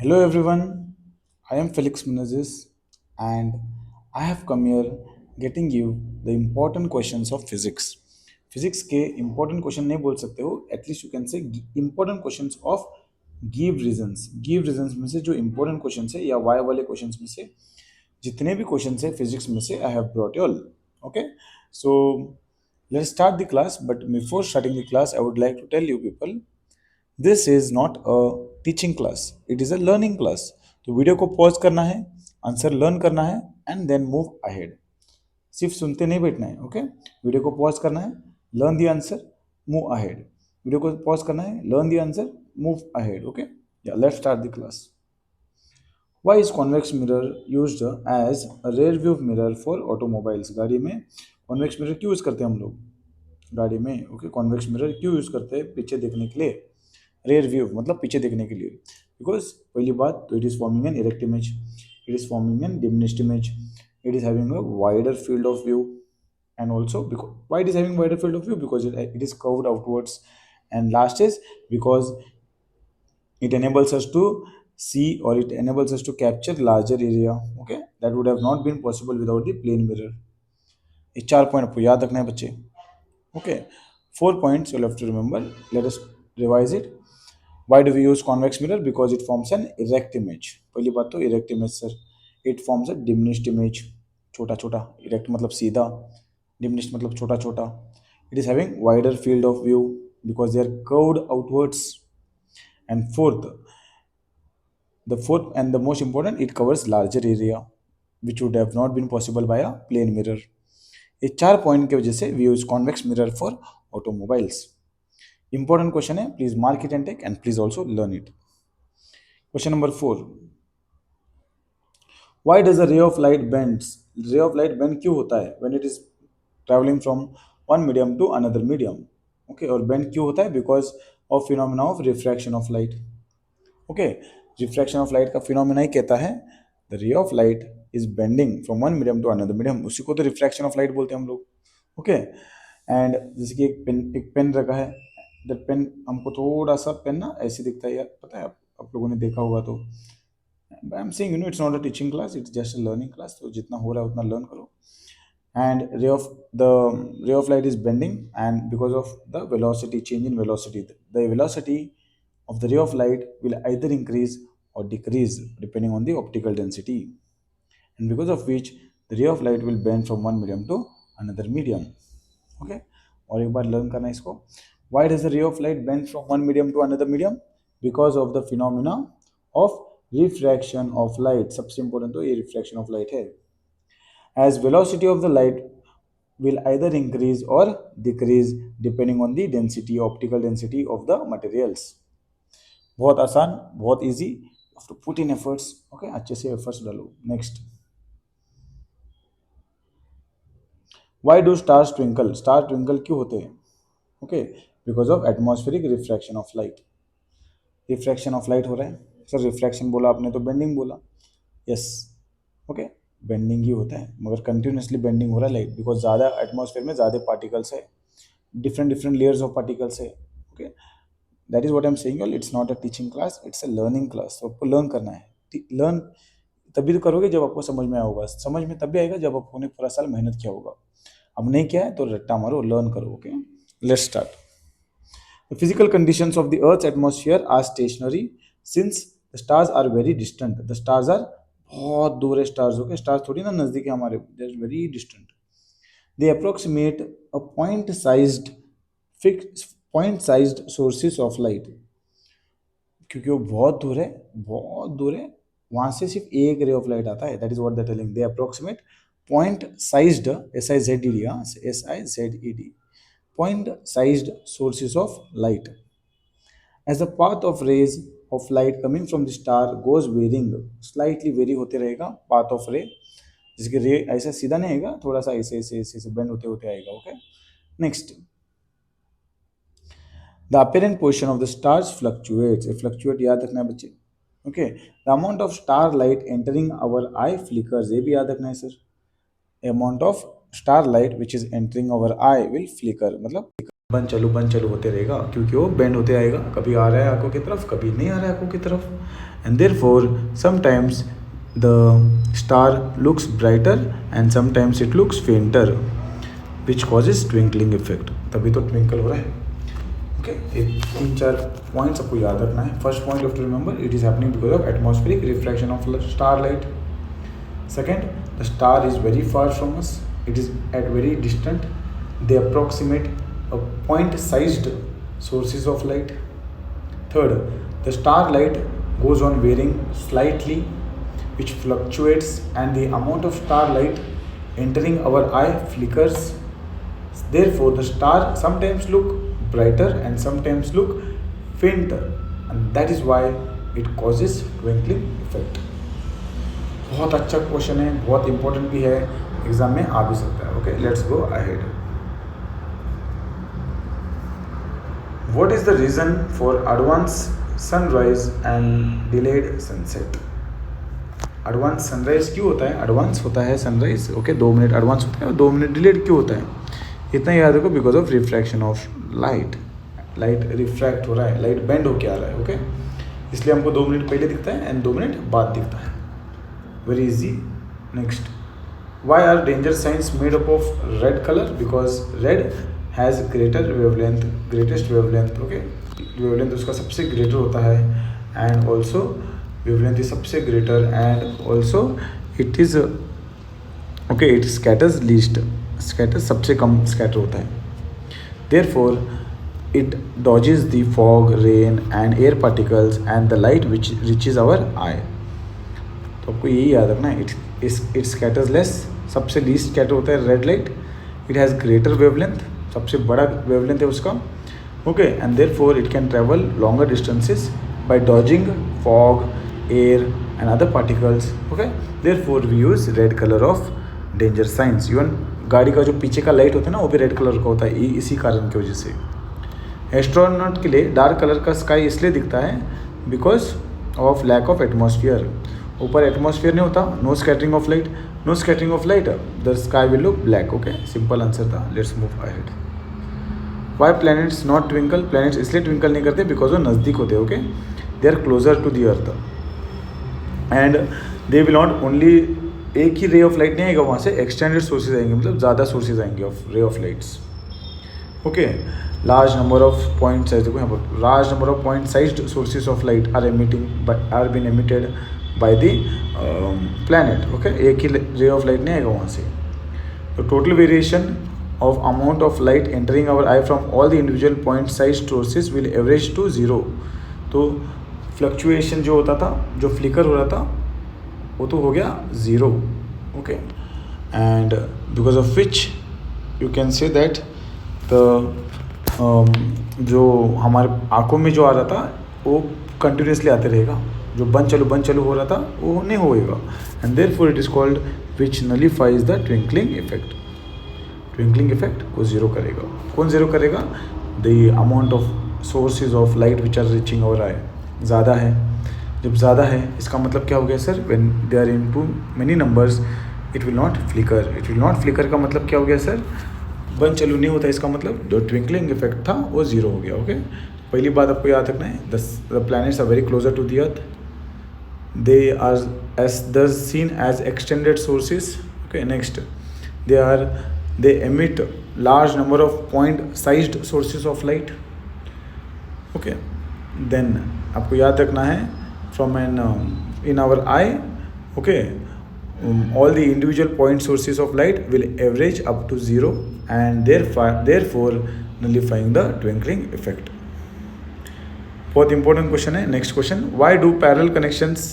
Hello everyone, I am Felix Menezes and I have come here getting you the important questions of physics. Physics के important question नहीं बोल सकते हो, at least you can say important questions of give reasons में से जो important questions है या वाई वाले questions में से जितने भी questions है फिजिक्स में से I have brought you all. Okay, so let's start the class. But before starting the class, I would like to tell you people this is not a teaching class, it is a learning class. तो video को pause करना है, answer learn करना है and then move ahead. सिर्फ सुनते नहीं बैठना है. ओके, वीडियो को पॉज करना है, learn the answer, move ahead. Video को पॉज करना है, learn the answer, move ahead. Okay, yeah let's start the class. Why is convex mirror used as a rear view mirror for automobiles? गाड़ी में convex mirror क्यों use करते हैं हम लोग? गाड़ी में ओके कॉन्वेक्स मिरर क्यों यूज़ करते हैं? पीछे देखने के लिए. रेयर व्यू मतलब पीछे देखने के लिए. बिकॉज पहली बात तो it is forming an erect image, it is forming an diminished image, it is having a wider field of view. And also because why it is having wider field of view? Because it is curved outwards. And last is because it enables us to see, or it enables us to capture larger area. Okay, that would have not been possible without the plane mirror. ये 4 point आपको याद रखना है बच्चे. Okay, 4 points you'll have to remember. Let us revise it. Why do we use convex mirror? Because it forms an erect image. पहली बात तो erect image sir. It forms a diminished image. छोटा छोटा. Erect मतलब सीधा. Diminished मतलब छोटा छोटा. It is having wider field of view because they are curved outwards. And the fourth and the most important, it covers larger area, which would have not been possible by a plane mirror. ये 4 point की वजह से we use convex mirror for automobiles. Important question है, please mark it and take and please also learn it. Question number 4. Why does a ray of light bends? Ray of light bend क्यों होता है when it is travelling from one medium to another medium? Okay, और bend क्यों होता है? Because of phenomena of refraction of light. Okay, refraction of light का phenomena ही कहता है the ray of light is bending from one medium to another medium. उसी को तो रिफ्रैक्शन ऑफ लाइट बोलते हैं हम लोग. ओके, एंड जैसे कि एक पेन रखा है. दैट पेन हमको थोड़ा सा पेन ना ऐसे दिखता है यार, पता है आप लोगों ने देखा होगा. तो आई am saying it's not a teaching class, it's just a learning class. तो जितना हो रहा है उतना लर्न करो. And ray of light is bending, and because of the velocity change in velocity, the velocity of the ray of light will either increase or decrease depending on the optical density, and because of which the ray of light will bend from one medium to another medium. Okay, और एक बार learn करना इसको. Why does the ray of light bend from one medium to another medium? Because of the phenomena of refraction of light. सबसे important तो ये refraction of light है. As velocity of the light will either increase or decrease depending on the density, optical density of the materials. बहुत आसान, बहुत easy. You have to put in efforts. Okay, अच्छे से efforts डालो. Next. Why do stars twinkle? Star twinkle क्यों होते हैं? Okay, because of atmospheric refraction of light. Refraction of light हो रहा है. सर refraction बोला आपने तो bending बोला. Yes. ओके, बेंडिंग ही होता है, मगर कंटिन्यूसली बेंडिंग हो रहा है लाइट, बिकॉज ज़्यादा एटमॉस्फेयर में ज़्यादा पार्टिकल्स है, different different layers of particles है. Okay, that is what I am saying. It's not a teaching class, it's a learning class. तो आपको लर्न करना है. लर्न तभी तो करोगे जब आपको समझ में आया होगा. समझ में तभी आएगा जब आपने पूरा साल मेहनत किया होगा. अब नहीं किया है तो रट्टा मारो, लर्न करो. Okay, let's start. The physical conditions of the Earth's atmosphere are stationary since the stars are very distant. The stars are बहुत दूर है stars. Okay, stars थोड़ी ना नज़दीक है हमारे, they are very distant. They approximate a point-sized sources of light. क्योंकि वो बहुत दूर है, बहुत दूर है, वहाँ से सिर्फ एक रे ऑफ लाइट आता है. That is what they telling. They approximate point sized, SIZED, SIZED, point sized sources of light. As the path of rays of light coming from the star goes varying, slightly vary होते रहेगा path of ray. जिसके रे ऐसा सीधा नहीं आएगा, थोड़ा सा ऐसे ऐसे ऐसे ऐसे बेंड होते होते आएगा. Okay, next. The apparent position of the stars fluctuates. ये fluctuate याद रखना है बच्चे. Okay, the amount of star light entering our eye flickers. ये भी याद रखना है sir. amount of star light which is entering our eye will flicker, मतलब बंद चालू होते रहेगा, क्योंकि वो बेंड होते आएगा, कभी आ रहा है आंखों की तरफ, कभी नहीं आ रहा है आंखों की तरफ. And therefore sometimes the star looks brighter and sometimes it looks फेंटर which causes twinkling effect. तभी तो ट्विंकल हो रहा है. ओके, एक 3-4 पॉइंट्स आपको याद रखना है. First point you have to remember, it is happening because of atmospheric refraction of star light. Second, the star is very far from us. It is at very distant. They approximate a point-sized sources of light. Third, the star light goes on varying slightly, which fluctuates, and the amount of star light entering our eye flickers. Therefore, the star sometimes look brighter and sometimes look fainter, and that is why it causes twinkling effect. बहुत अच्छा question है, बहुत important भी है, exam में आ भी सकता है. Okay, let's go ahead. What is the reason for advance sunrise and delayed sunset. Advance sunrise क्यों होता है, एडवांस होता है सनराइज. ओके, 2 मिनट एडवांस होता है और 2 मिनट डिलेड क्यों होता है, इतना याद रखो. Because of refraction of light. Light refract हो रहा है, लाइट बेंड होके आ रहा है. ओके, इसलिए हमको 2 मिनट पहले दिखता है एंड 2 मिनट बाद दिखता है. Very easy. Next, why are danger signs made up of red color? Because red has greater wavelength, greatest wavelength. Okay, wavelength उसका सबसे greater होता है, and also wavelength is सबसे greater, and also it is okay, it scatters least. Scatters सबसे कम scatter होता है. Therefore, it dodges the fog, rain, and air particles and the light which reaches our eye. तो आपको यही याद रखना है. इट स्कैटर्स लेस, सबसे लीस्ट स्कैटर होता है red light. It has greater wavelength, सबसे बड़ा वेवलेंथ है उसका. Okay, and therefore it can travel longer distances by dodging fog, air and other particles. Okay, therefore we use red colour of danger signs. Even गाड़ी का जो पीछे का light होता है ना, वो भी रेड कलर का होता है, इसी कारण की वजह से. एस्ट्रोनॉट के लिए डार्क कलर का स्काई इसलिए दिखता है because of lack of atmosphere. ऊपर एटमॉस्फेयर नहीं होता, no scattering of light, no scattering of light, the sky will look black. Okay, simple answer था. Let's move ahead. Why planets not twinkle. Planets इसलिए twinkle नहीं करते because वो नज़दीक होते हैं. Okay, they are closer to the earth and they will not only, एक ही रे ऑफ लाइट नहीं आएगा वहाँ से, एक्सटेंडेड सोर्सेज आएंगे, मतलब ज़्यादा सोर्सेज आएंगे of ray of lights. Okay, large number of point size, देखो यहाँ पर large number of point sized sources of light are been emitted by the planet. Okay, एक ही ray of light नहीं आएगा वहाँ से. तो total variation of amount of light entering our eye from all the individual point size sources will average to 0. तो fluctuation जो होता था, जो flicker हो रहा था, वो तो हो गया 0. Okay, and because of which you can say that the जो हमारे आँखों में जो आ रहा था वो कंटिन्यूसली आते रहेगा. जो बंद चालू हो रहा था वो नहीं होएगा. And therefore it is called which nullifies the twinkling effect. Twinkling effect को ज़ीरो करेगा. कौन ज़ीरो करेगा? The amount of sources of light which are reaching our eye ज़्यादा है. जब ज़्यादा है इसका मतलब क्या हो गया sir? When they are in too many numbers it will not flicker. It will not flicker का मतलब क्या हो गया सर? बंद चालू नहीं होता. इसका मतलब जो ट्विंकलिंग इफेक्ट था वो ज़ीरो हो गया. ओके, पहली बात आपको याद रखना है, the planets are very closer to the earth. They are as thus seen as extended sources. Okay, next, they emit large number of point-sized sources of light. Okay, then आपको याद रखना है from in our eye. Okay, all the individual point sources of light will average up to 0 and therefore nullifying the twinkling effect. बहुत important question है. Next question, why do parallel connections,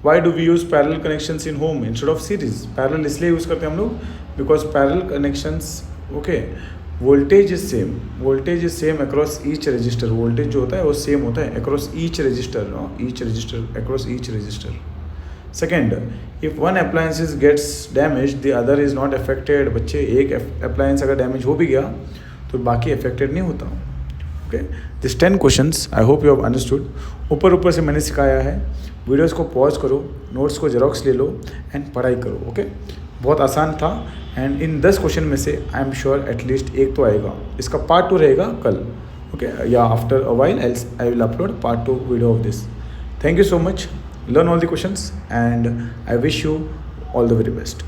why do we use parallel connections in home instead of series. Parallel इसलिए use करते हैं हम लोग because parallel connections, okay, voltage is same across each resistor. Voltage जो होता है वो सेम होता है across each resistor, across each resistor. Second, if one appliances gets damage the other is not affected. बच्चे, एक अप्लायंस अगर डैमेज हो भी गया तो बाकी अफेक्टेड नहीं होता. Okay, this 10 questions I hope you have understood. ऊपर से मैंने सिखाया है. वीडियोस को पॉज करो, नोट्स को जेरोक्स ले लो एंड पढ़ाई करो. ओके, बहुत आसान था। एंड इन 10 क्वेश्चन में से आई एम श्योर एटलीस्ट एक तो आएगा। इसका पार्ट 2 रहेगा कल, ओके, या after a while else I will upload part 2 video of this. Thank you so much, learn all the questions, and I wish you all the very best.